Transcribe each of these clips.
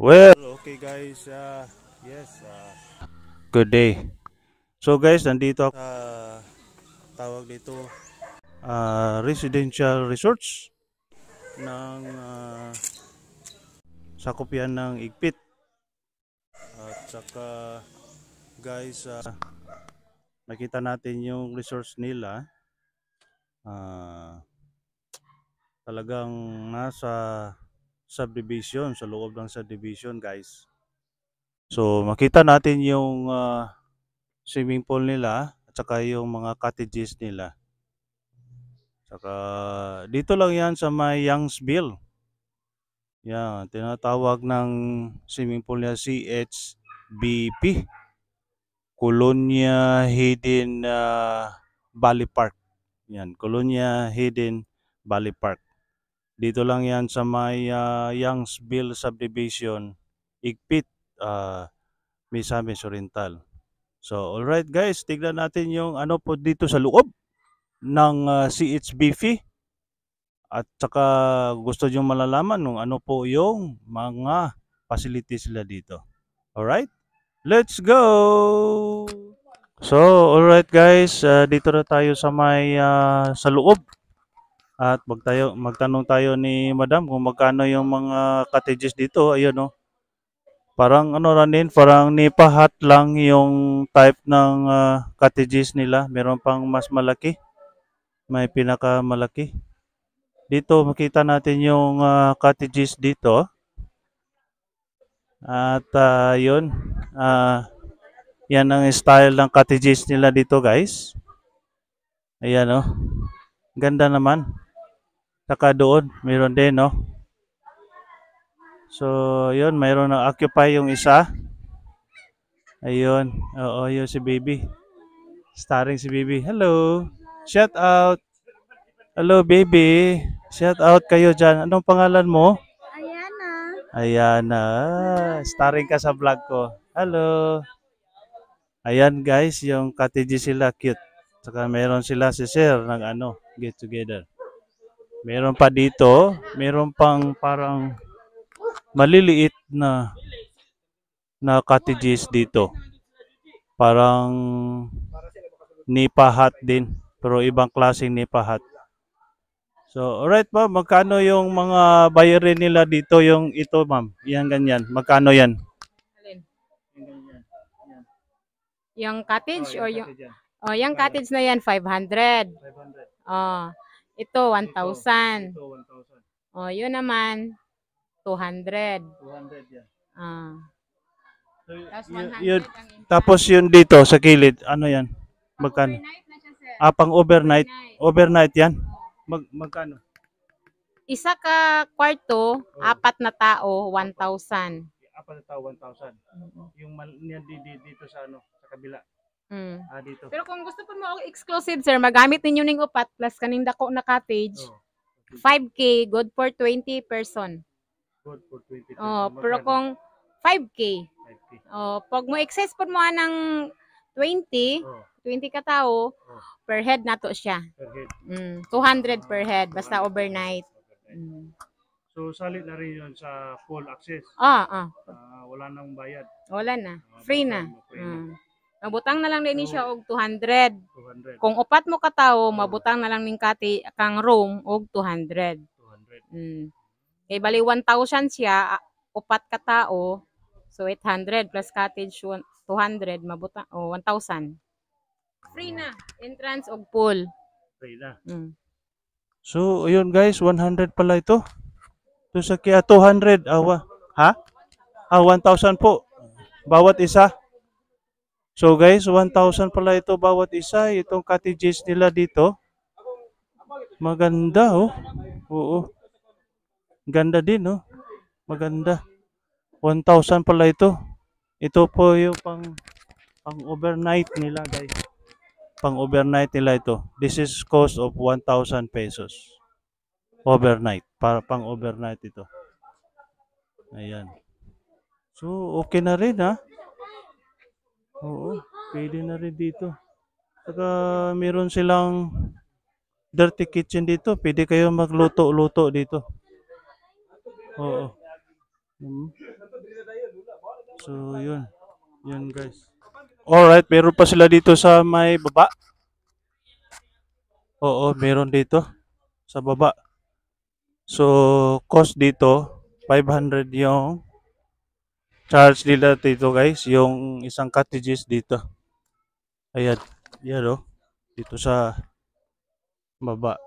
Well, okay guys, yes, good day. So guys, nandito ako tawag dito, residential resorts ng sakupyan ng Igpit. At saka guys, nakita natin yung resorts nila. Talagang nasa subdivision, sa loob ng subdivision guys. So makita natin yung swimming pool nila at saka yung mga cottages nila. Saka dito lang yan sa may Youngsville. Yan, tinatawag ng swimming pool niya CHBP, Colonia Hidden Valley Park. Yan, Colonia Hidden Valley Park. Dito lang yan sa may Youngsville Subdivision, Igpit, Misamis Oriental. So, alright guys, tignan natin yung ano po dito sa loob ng CHBP. At saka gusto nyo malalaman kung ano po yung mga facilities nila dito. Alright? Let's go! So, alright guys, dito na tayo sa may sa loob. At magtanong tayo ni Madam kung magkano yung mga cottages dito. Ayun no. Parang ano rin, parang nipahat lang yung type ng cottages nila. Meron pang mas malaki. May pinakamalaki. Dito makita natin yung cottages dito. At yun, yan ang style ng cottages nila dito guys. Ayan oh. Ganda naman. Saka doon, mayroon din no. So, yun, mayroon na occupy yung isa. Ayun, oo, yun si baby. Starring si baby. Hello. Shout out. Hello baby. Shout out kayo dyan. Anong pangalan mo? Ayana. Ayana. Starring ka sa vlog ko. Hello. Ayan guys, yung cottages sila cute. Saka meron sila si Sir ng ano, get together. Meron pa dito, meron pang parang maliliit na cottages dito. Parang nipa hut din, pero ibang klaseng nipa hut. So, alright ma'am, magkano yung mga bayarin nila dito yung ito ma'am? Yan ganyan. Magkano yan? Alin? Yung ganyan. Yan. Yung cottage Oh, or yung yung cottage yan. yung Magkano? cottage na yan 500. 500. Oh, ito 1,000. Ito 1,000. Oh, yun naman 200. 200 yan. Ah. So, Tapos yun, 100 ang tapos yun dito sa kilid, ano yan? Magkano? overnight na siya, sir. Pang overnight. Overnight yan? Magkano? Isa ka kwarto, Oh. 4 na tao, 1,000. Apat na tao, 1,000. Yung dito sa ano, sa kabila. Mm. Dito. Pero kung gusto po mo exclusive, sir, magamit ninyo ning upat plus kaning dako na cottage, Oh. 5K, good for 20 person. Good for 20 Oh, pesos. pero Magkano? kung 5K, 5K. oh, pag mo excess po mo ng 20, Oh. 20 ka tao, Oh. per head na to siya. Per head. 200 per head, basta overnight. Mm. So, salit na rin yun sa full access. Wala nang bayad. Wala na. Free na. Free na. Mabutang na lang din siya og 200. 200. Kung upat mo ka tao, mabutang na lang ning kang room og 200. 200. Kay bali 1,000 siya, upat ka tao, so 800 plus cottage 200, mabutang 1,000. Free na, entrance og pool. Free na. Mm. So, ayun guys, 100 pala ito. Ito sa kaya 200. Ha? 1,000 po. Bawat isa. So guys, 1,000 pala ito bawat isa. Itong cottages nila dito. Maganda oh. Oo. Ganda din oh. Maganda. 1,000 pala ito. Ito po yung pang overnight nila guys. Pang overnight nila ito. This is cost of 1,000 pesos. Overnight. Para pang overnight ito. Ayan. So, okay na rin ha. Oo. Pwede na rin dito. Saka meron silang dirty kitchen dito. Pwede kayo magluto-luto dito. Oo. So, yun. Yun, guys. Alright, meron pa sila dito sa may baba. Oo, meron dito sa baba. So, cost dito, 500 yung charge nila dito, guys. Yung isang cottages dito. Ayan. Yan, oh. Dito sa baba.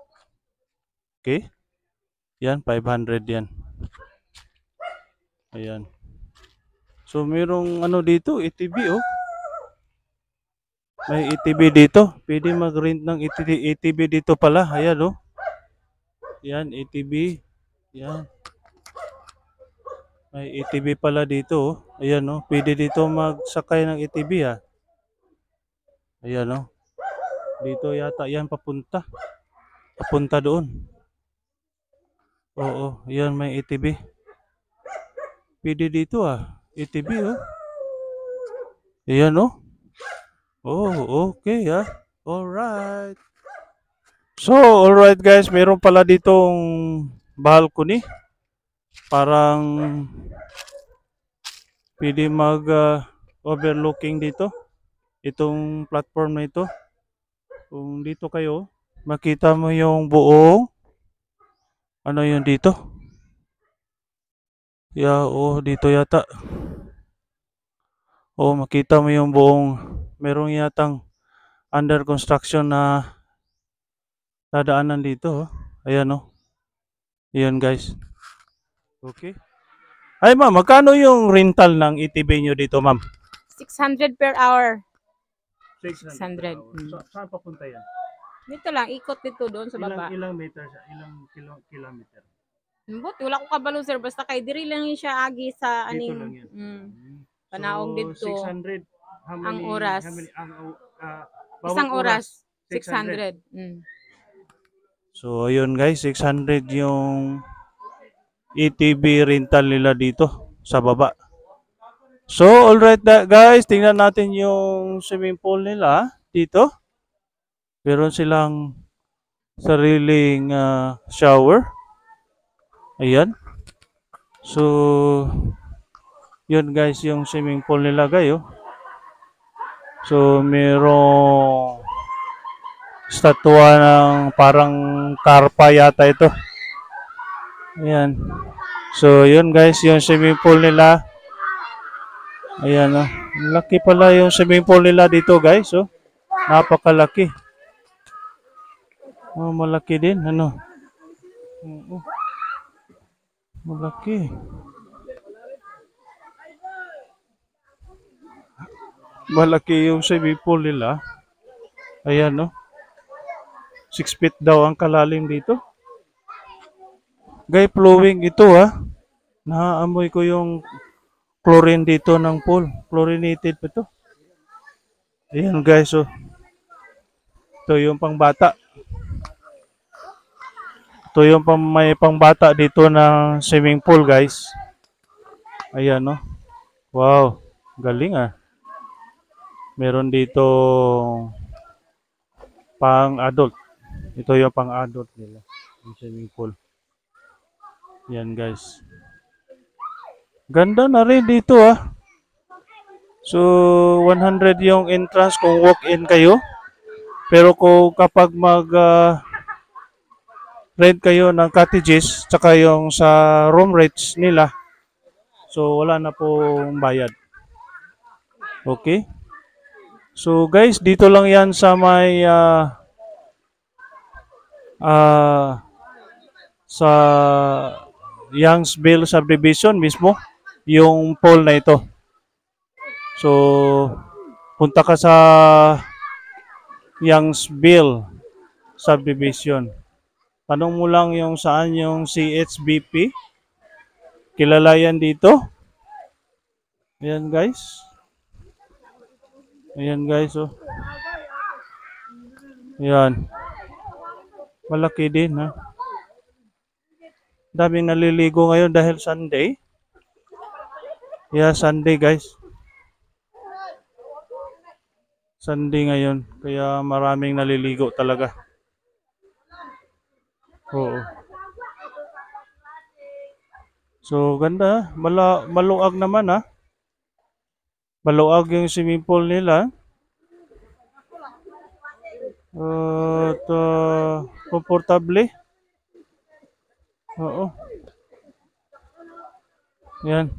Okay? Yan, 500 yan. Ayan. So, merong ano dito, ATV, oh. May ATV dito. Pwede mag-rent ng ATV dito pala. Ayan, oh. Yan, ATV. Yan. May ATV pala dito, oh. Ayan, oh. Pwede dito magsakay ng ATV, ah. Ayan, oh. Dito yata yan papunta. Papunta doon. Oo, yan may ATV. Pwede dito, ah. ATV, oh. Ayan, oh. Oh, okay, ah. Alright. So, alright guys, meron pala ditong balcony. Parang pwede mag overlooking dito. Itong platform na ito. Kung dito kayo, makita mo yung buong ano yun dito? Yeah, oh, dito yata. Oh, makita mo yung buong merong yatang under construction na dadaanan dito, oh. Ayan, oh. Ayan, guys. Okay. Ay, ma'am, magkano yung rental ng ATV nyo dito, ma'am? 600 per hour. 600. 600. Mm. So, saan papunta yan? Dito lang, ikot dito doon sa baba. Ilang meter siya? Ilang kilometer? But wala ko kabalo sir, basta kay diri lang yun siya agi sa Dito aning lang yan. panaog So, dito. 600. How many, Ang oras. How many, bawat Isang oras, 600. So, ayun guys, 600 yung ATV rental nila dito sa baba. So, alright guys, tingnan natin yung swimming pool nila dito. Meron silang sariling shower. Ayan. So, yun guys yung swimming pool nila guys. So, merong statwa ng parang karpa yata ito. Ayan. So, yun guys, yung swimming pool nila. Ayan, oh. Laki pala yung swimming pool nila dito guys, oh. Napakalaki. Oh, malaki din, ano. Malaki. Malaki yung swimming pool nila. Ayan, no. 6 feet daw ang kalalim dito. Guy, flowing ito, ah. Naaamoy ko yung chlorine dito ng pool. Chlorinated pa ito. Ayan, guys, oh. Ito yung pangbata. Ito yung may pangbata dito ng swimming pool, guys. Ayan, no. Wow. Galing, ah. Meron dito pang-adult. Ito yung pang-adult nila. Yung swimming pool. Yan guys. Ganda na rin dito ah. So, 100 yung entrance kung walk-in kayo. Pero kung kapag rent kayo ng cottages, tsaka yung sa room rates nila, so wala na pong bayad. Okay? So guys, dito lang yan sa may sa Youngsville subdivision mismo, yung pool na ito. So, punta ka sa Youngsville subdivision. Tanong mo lang yung saan yung CHBP. Kilala yan dito. Ayan guys. Ayan guys, oh. Ayan. Malaki din, ha. Daming naliligo ngayon dahil Sunday. Yeah, Sunday guys. Sunday ngayon. Kaya maraming naliligo talaga. Oo. So, ganda. Maluag naman, ha. Maluwag yung swimming pool nila. At komportable. Oo. Yan.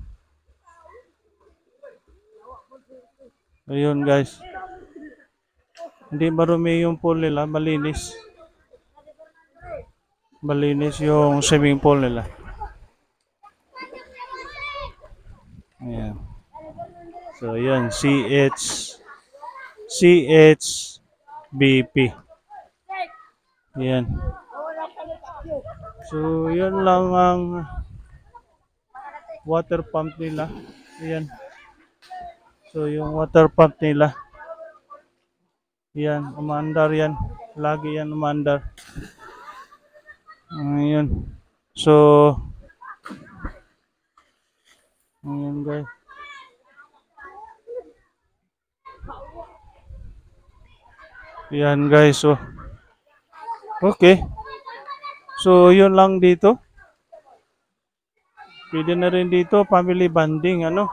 Ayun guys. Hindi marumi yung pool nila, malinis. Malinis yung swimming pool nila. Ayan. So yan, CHBP. Yan. So yan lang ang water pump nila. Ayan. So yung water pump nila. Yan, umandar yan. Lagi yan umandar. Ayun. So, ayun guys. Yan guys. So, okay. So, yun lang dito. Pwede na rin dito, family bonding, ano.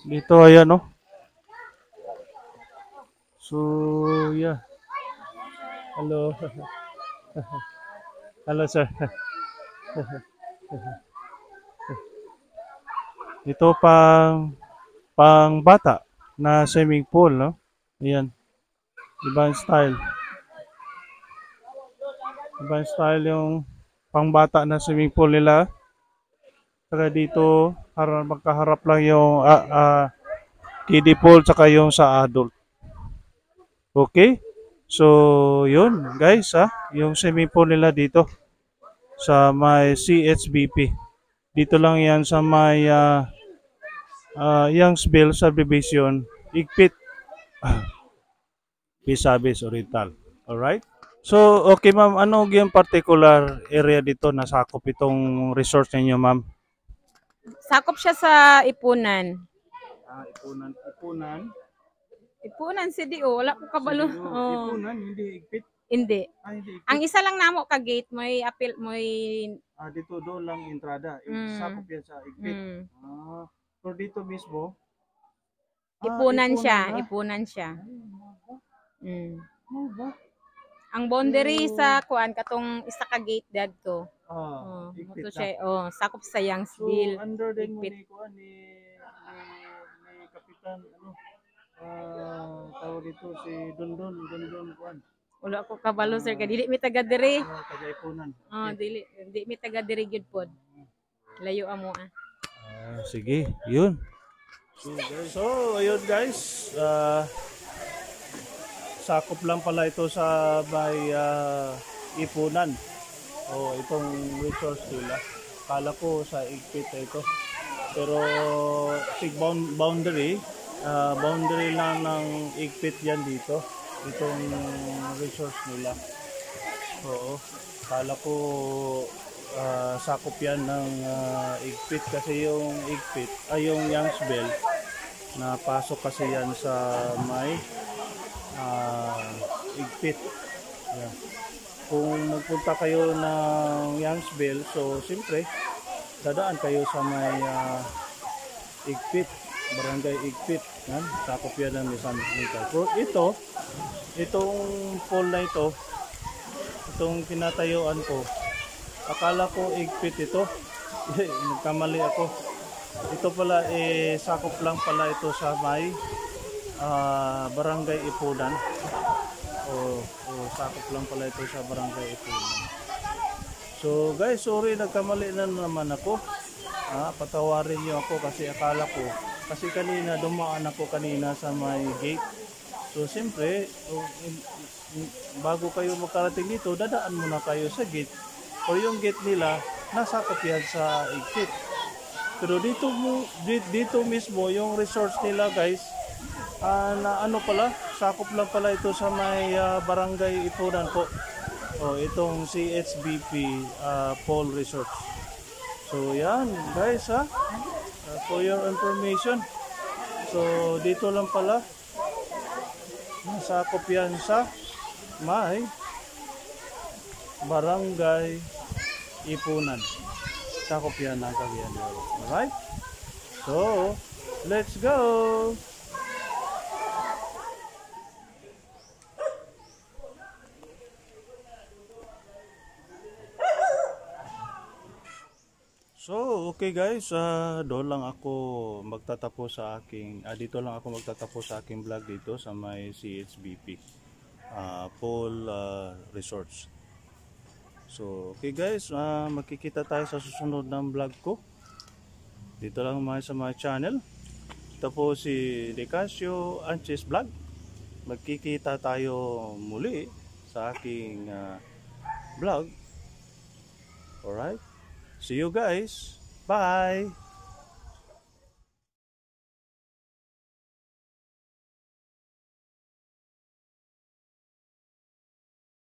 Dito, ayan, no. So, yeah. Hello. Hello, sir. Ito pang bata na swimming pool, no? Ayan. Ibang style. Ibang style yung pangbata na swimming pool nila. Saka dito, magkaharap lang yung kiddie pool saka yung sa adult. Okay? So, yun guys yung swimming pool nila dito sa may CHBP. Dito lang yan sa may Youngsville Subdivision, Igpit, Pisabis Oriental. Alright? So, okay ma'am, ano yung particular area dito na sakop itong resort ninyo ma'am? Sakop siya sa Ipunan. Ipunan. Ipunan CDO, wala ko kabalo. Oh. Ipunan, hindi Igpit. Hindi. Hindi Igpit. Ang isa lang namo ka gate, may appeal, may Dito doon lang entrada. Sakop yan sa Igpit. Pero dito mismo, Ipunan siya, na. Ipunan siya. Ano ba? Ang boundary sa kuan katong isa ka gate dadto. Igpit Moto na. siya, sakop sa So, Youngsville. under din mo Igpit. ni kuan ni Kapitan tawag dito si Dondon kuan. Wala ko kabalo sir kay dili mi taga diri. Taga Ipunan. Dili mi taga diri gyud pod. Layo amo Sige, yun. So, ayun guys. Sakop lang pala ito sa may Ipunan. Itong resource nila. Kala ko sa Igpit ito. Pero boundary lang ng Igpit yan dito. Itong resource nila. Kala ko sakop yan ng Igpit kasi yung Igpit yung Youngsville napasok kasi yan sa may Igpit. Yeah. Kung magpunta kayo ng Youngsville, so siyempre dadaan kayo sa may Igpit, Barangay Igpit. Yan, sakop yan ng San Miguel. Pero itong pool na ito, itong tinatayuan ko, akala ko Igpit ito. Nagkamali ako. Ito pala sakop lang pala ito sa may Barangay Ipunan. Sakop lang pala ito sa Barangay Ipunan. So guys, sorry nagkamali na naman ako. Patawarin niyo ako kasi akala ko kasi kanina dumaan ako kanina sa may gate. So siyempre bago kayo makarating dito, dadaan muna kayo sa gate. O yung gate nila nasakop yan sa Igpit. Pero dito mismo yung resorts nila guys, na ano pala, sakop lang pala ito sa may Barangay Ipunan po. Itong CHBP Pool Resort. So yan guys for your information. So dito lang pala nasakop yan sa may Barangay Ipunan. Sakop yan ng Cagayan de Oro. Alright? So Let's go! So, okay guys, doon lang ako magtatapos sa aking, dito lang ako magtatapos sa aking vlog dito sa may CHBP, Pool Resorts. So, okay guys, magkikita tayo sa susunod ng vlog ko. Dito lang sa my channel. Ito po si Decasio Anches Vlog. Magkikita tayo muli sa aking vlog. Alright? See you guys. Bye!